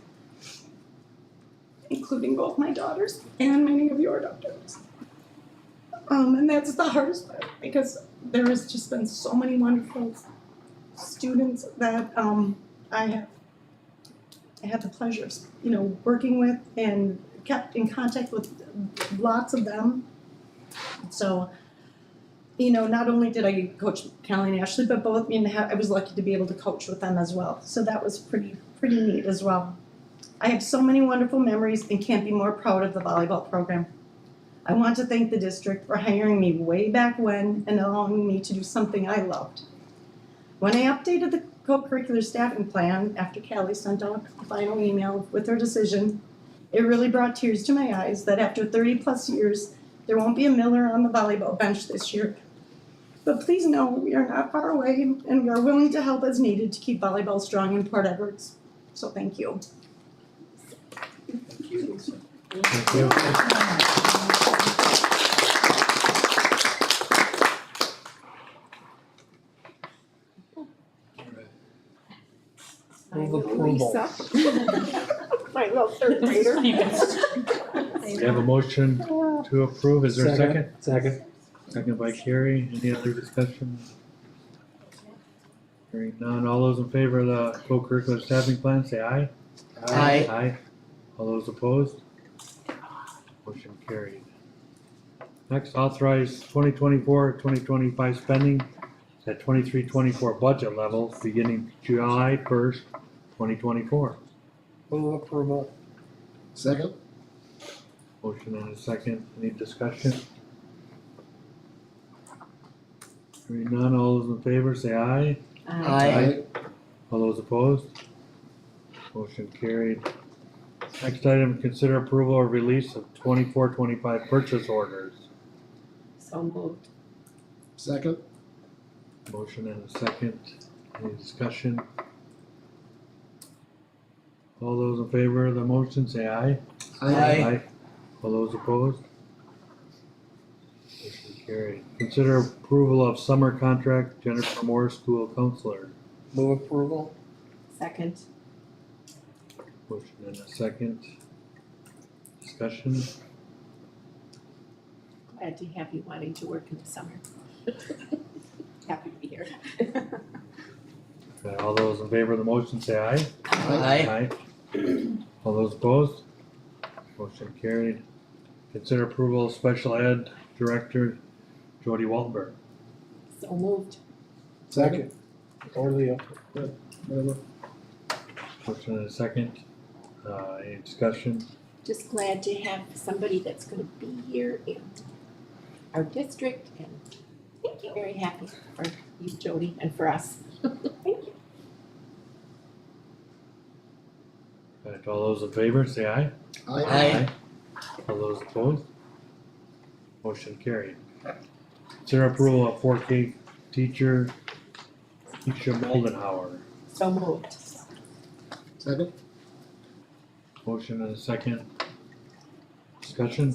including both my daughters and many of your daughters. And that's the hardest part because there has just been so many wonderful students that I had the pleasure of, you know, working with and kept in contact with lots of them. So, you know, not only did I coach Callie and Ashley, but both me and I was lucky to be able to coach with them as well. So that was pretty neat as well. I have so many wonderful memories and can't be more proud of the volleyball program. I want to thank the district for hiring me way back when and allowing me to do something I loved. When I updated the co-curricular staffing plan after Callie sent out the final email with her decision, it really brought tears to my eyes that after 30 plus years, there won't be a Miller on the volleyball bench this year. But please know we are not far away and we are willing to help as needed to keep volleyball strong in Port Edwards. So thank you. Thank you, Lisa. Thank you. Move approval. My little third grader. We have a motion to approve. Is there a second? Second. Second by Carrie. Any other discussion? Hearing none. All those in favor of the co-curricular staffing plan, say aye. Aye. Aye. All those opposed? Motion carried. Next, authorize 2024-2025 spending at 23-24 budget level beginning July 1st, 2024. Move approval. second, Motion and a second. Any discussion? Hearing none. All those in favor, say aye. Aye. All those opposed? Motion carried. Next item, consider approval or release of 24-25 purchase orders. So moved. second, Motion and a second. Any discussion? All those in favor of the motion, say aye. Aye. All those opposed? Motion carried. Consider approval of summer contract Jennifer Moore, school counselor. Move approval. Second. Motion and a second. Discussion? Glad to have you wanting to work in the summer. Happy to be here. Okay, all those in favor of the motion say aye. Aye. All those opposed? Motion carried. Consider approval of special ed director Jody Waltenberg. So moved. Second. Or Leo, yeah, whatever. Motion and a second. Any discussion? Just glad to have somebody that's gonna be here in our district, and thank you, very happy for you, Jody, and for us. Thank you. Alright, all those in favor say aye. Aye. All those opposed? Motion carried. Consider approval of 4K teacher Keisha Moldenhauer. So moved. Second? Motion and a second. Discussion?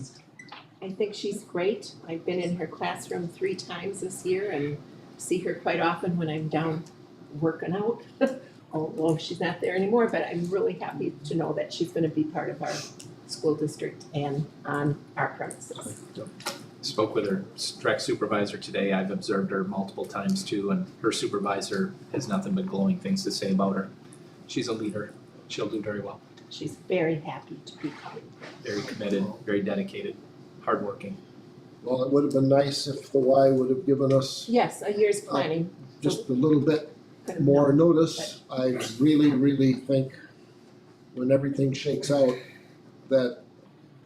I think she's great. I've been in her classroom 3 times this year and see her quite often when I'm down working out. Although she's not there anymore, but I'm really happy to know that she's gonna be part of our school district and on our premises. Spoke with her direct supervisor today. I've observed her multiple times too, and her supervisor has nothing but glowing things to say about her. She's a leader. She'll do very well. She's very happy to be coming. Very committed, very dedicated, hardworking. Well, it would have been nice if the Y would have given us Yes, a year's planning. just a little bit Could have more known. notice. I really think when everything shakes out, that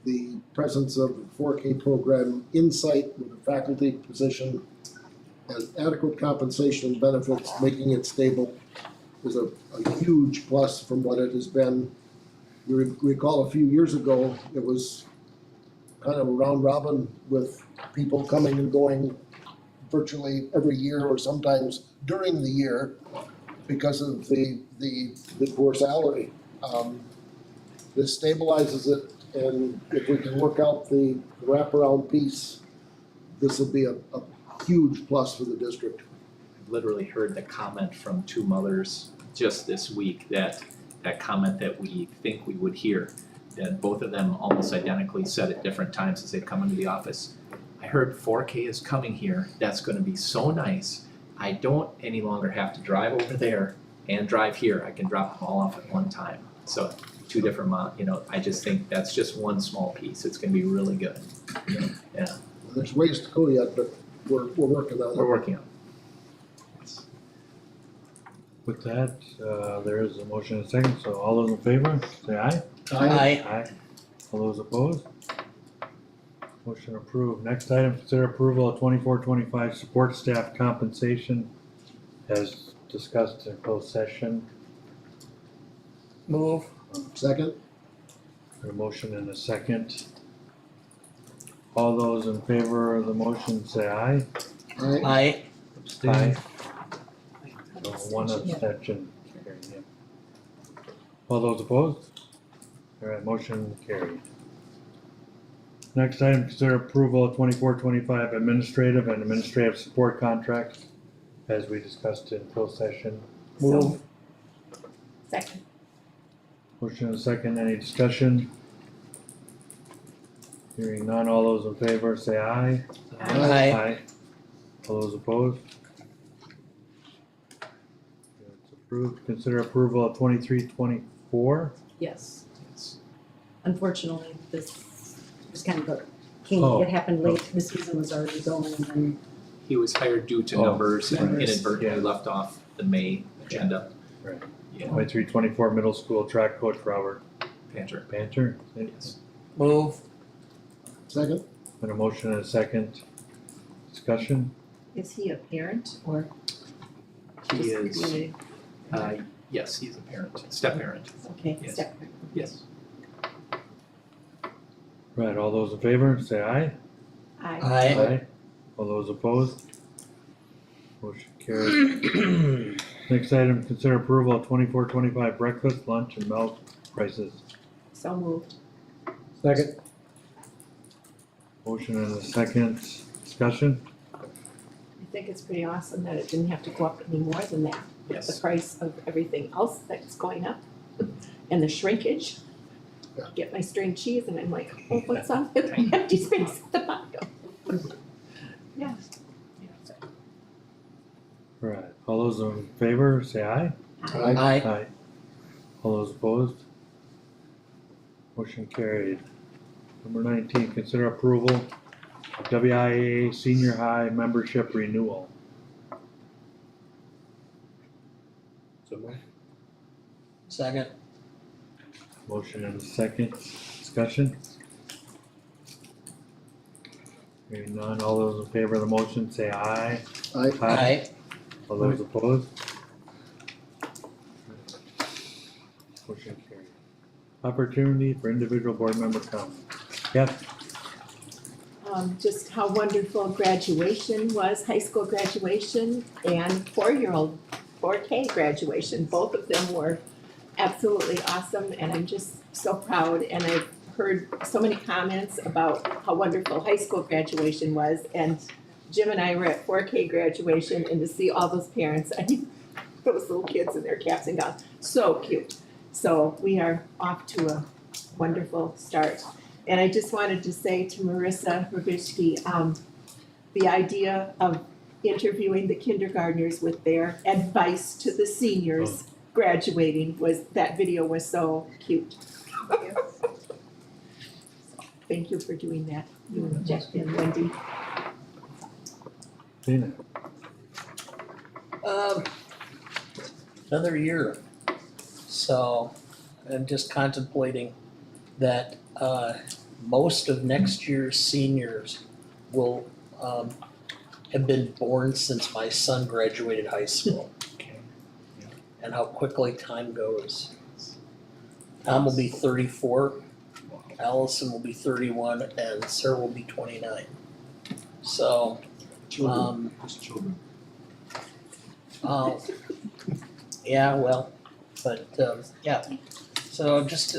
the presence of the 4K program insight with a faculty position and adequate compensation and benefits, making it stable, is a huge plus from what it has been. You recall a few years ago, it was kind of a round robin with people coming and going virtually every year or sometimes during the year because of the poor salary. This stabilizes it, and if we can work out the wraparound piece, this will be a huge plus for the district. I've literally heard the comment from 2 mothers just this week, that comment that we think we would hear, that both of them almost identically said at different times as they've come into the office. I heard 4K is coming here. That's gonna be so nice. I don't any longer have to drive over there and drive here. I can drop them all off at one time. So 2 different I just think that's just one small piece. It's gonna be really good. Yeah, There's ways to go yet, but we're working on it. we're working on it. With that, there is a motion and a second, so all those in favor, say aye. Aye. All those opposed? Motion approved. Next item, consider approval of 24-25 support staff compensation as discussed in closed session. Move. Second? A motion and a second. All those in favor of the motion say aye. Aye. Aye. Aye. So one abstention. Carried, yeah. All those opposed? All right, motion carried. Next item, consider approval of 24-25 administrative and administrative support contracts as we discussed in closed session. Move. Second. Motion and a second, any discussion? Hearing none, all those in favor say aye. Aye. All those opposed? It's approved. Consider approval of 23-24. Yes, Yes. unfortunately, this was kind of Oh. it happened late, the season was already going, and then He was hired due to Oh, numbers and numbers. inadvertently left off the May agenda. Right. Yeah, 23-24 middle school track coach Robert Panter. Banter. Yes. Move. Second? And a motion and a second. Discussion? Is he a parent or He just is, community? yes, he's a parent, step parent, Okay, yes. step. yes. Right, all those in favor say aye. Aye. Aye. All those opposed? Motion carried. Next item, consider approval of 24-25 breakfast, lunch, and milk prices. So moved. Second? Motion and a second. Discussion? I think it's pretty awesome that it didn't have to go up any more than that. The Yes. price of everything else that's going up and the shrinkage. Yeah. Get my string cheese and I'm like, oh, what's on the empty space at the bottom? Yeah. Alright, all those in favor, say aye. Aye. Aye. All those opposed? Motion carried. Number 19, consider approval of WIA senior high membership renewal. Second. Motion and a second, discussion? Hearing none, all those in favor of the motion say aye. Aye. All those opposed? Motion carried. Opportunity for individual board member comment. Yes, Just how wonderful graduation was, high school graduation and 4-year-old 4K graduation. Both of them were absolutely awesome and I'm just so proud. And I've heard so many comments about how wonderful high school graduation was. And Jim and I were at 4K graduation and to see all those parents, I mean, those little kids in their caps and gowns, so cute. So we are off to a wonderful start. And I just wanted to say to Marissa Rubishki, the idea of interviewing the kindergartners with their advice to the seniors graduating that video was so cute. Thank you for doing that, you and Jeff and Wendy. Tina, Another year. So I'm just contemplating that most of next year's seniors will have been born since my son graduated high school. And how quickly time goes. Tom will be 34, Allison will be 31, and Sarah will be 29. So, yeah, well, but, yeah, so just,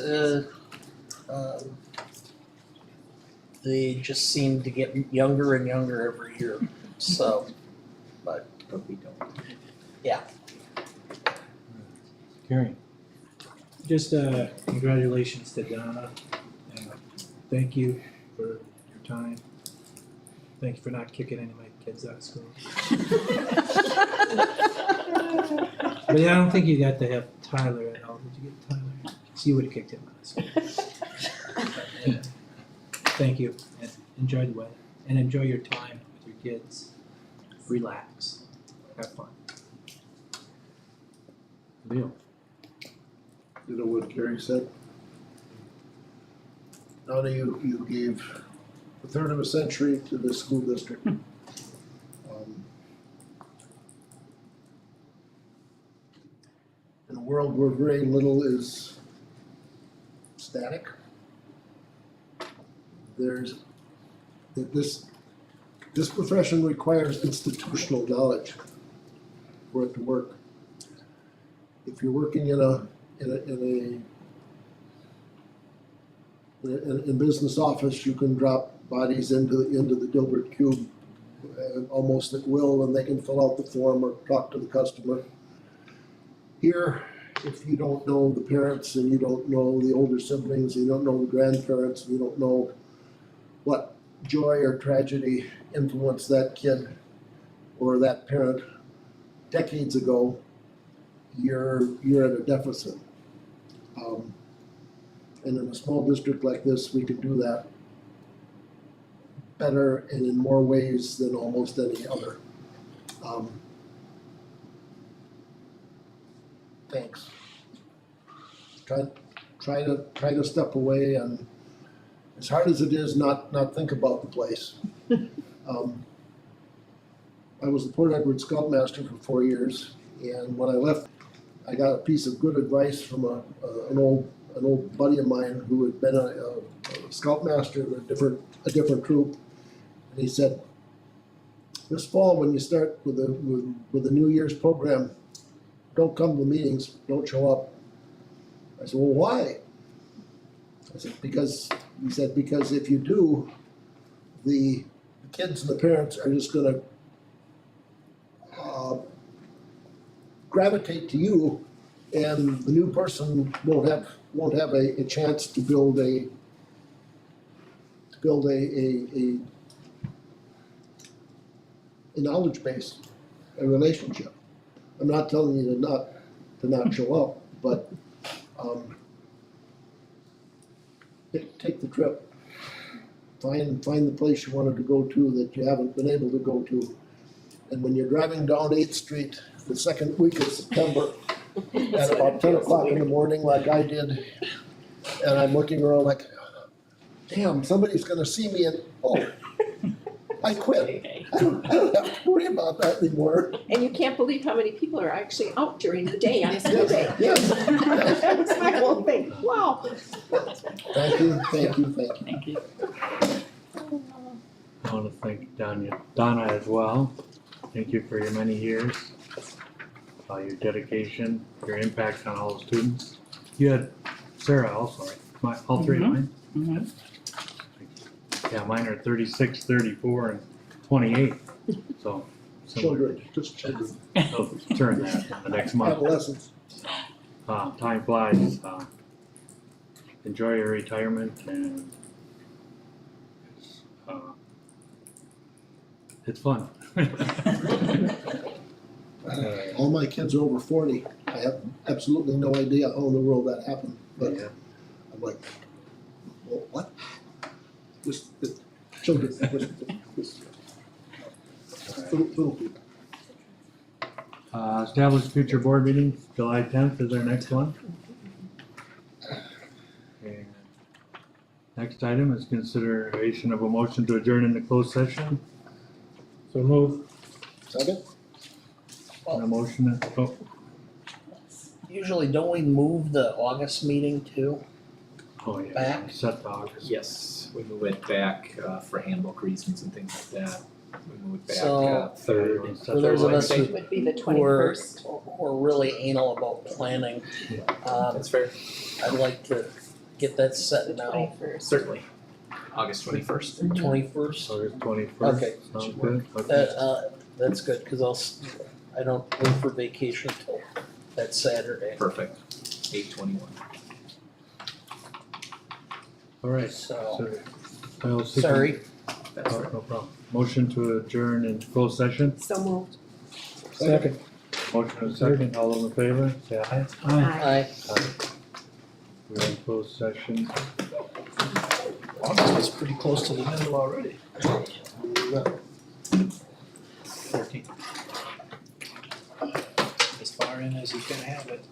they just seem to get younger and younger every year, so, but we don't. Yeah. Karen, Just congratulations to Donna. And thank you for your time. Thank you for not kicking any of my kids out of school. But yeah, I don't think you got to have Tyler at all. Did you get Tyler? So you would have kicked him out of school. Yeah. Thank you and enjoy the weather and enjoy your time with your kids. Relax. Have fun. Leo, You know what Gary said? Donna, you gave a third of a century to the school district. In a world where very little is static, this profession requires institutional knowledge for it to work. If you're working in a business office, you can drop bodies into the Dilbert cube almost at will, and they can fill out the form or talk to the customer. Here, if you don't know the parents and you don't know the older siblings, you don't know the grandparents, and you don't know what joy or tragedy influenced that kid or that parent decades ago, you're at a deficit. And in a small district like this, we can do that better and in more ways than almost any other. Thanks. Try to step away and, as hard as it is, not think about the place. I was the Port Edward Scoutmaster for 4 years, and when I left, I got a piece of good advice from an old buddy of mine who had been a Scoutmaster in a different troop, and he said, "This fall, when you start with the New Year's program, don't come to the meetings, don't show up." I said, "Well, why?" I said, because if you do, the kids and the parents are just gonna gravitate to you, and the new person won't have a chance to build a knowledge base, a relationship. I'm not telling you to not show up, but, take the trip. Find the place you wanted to go to that you haven't been able to go to. And when you're driving down 8th Street, the second week of September, at about 10 o'clock in the morning like I did, and I'm looking around like, damn, somebody's gonna see me and, oh, I quit. I don't have to worry about that anymore. And you can't believe how many people are actually out during the day on a school day. Yes, That was my whole thing, wow. thank you, thank you, thank you. Thank you. I wanna thank Donna as well. Thank you for your many years, your dedication, your impact on all the students. You had Sarah also, right? All three of mine? Mhm. Yeah, mine are 36, 34, and 28, so. similar. Children, just children, So turn that in the next month. adolescents. Time flies, enjoy your retirement and it's fun. All my kids are over 40. I have absolutely no idea how in the world that happened, but Yeah. I'm like, well, what? Children, little people. Establish future board meetings, July 10th is our next one. And next item is consideration of a motion to adjourn into closed session. So move. Second? And a motion, Usually, don't we move the August meeting too? oh yeah, Back? set to August. Yes, we move it back for handbook reasons and things like that. We move it back So- third. For those of us It would be the who are, 21st. who are really anal about planning, That's fair, I'd like to get that set The now, 21st. certainly. August 21st. 21st. August 21st. Okay. Sounds good, okay. That's good, cause I don't leave for vacation till that Saturday, Perfect. 8/21. All right, so, so I'll seek- sorry. That's Oh, right. no problem. Motion to adjourn in closed session. So moved. Second. Motion and second, all those in favor, say aye. Aye. We're in closed session. August is pretty close to the middle already. 14. As far in as he's gonna have it.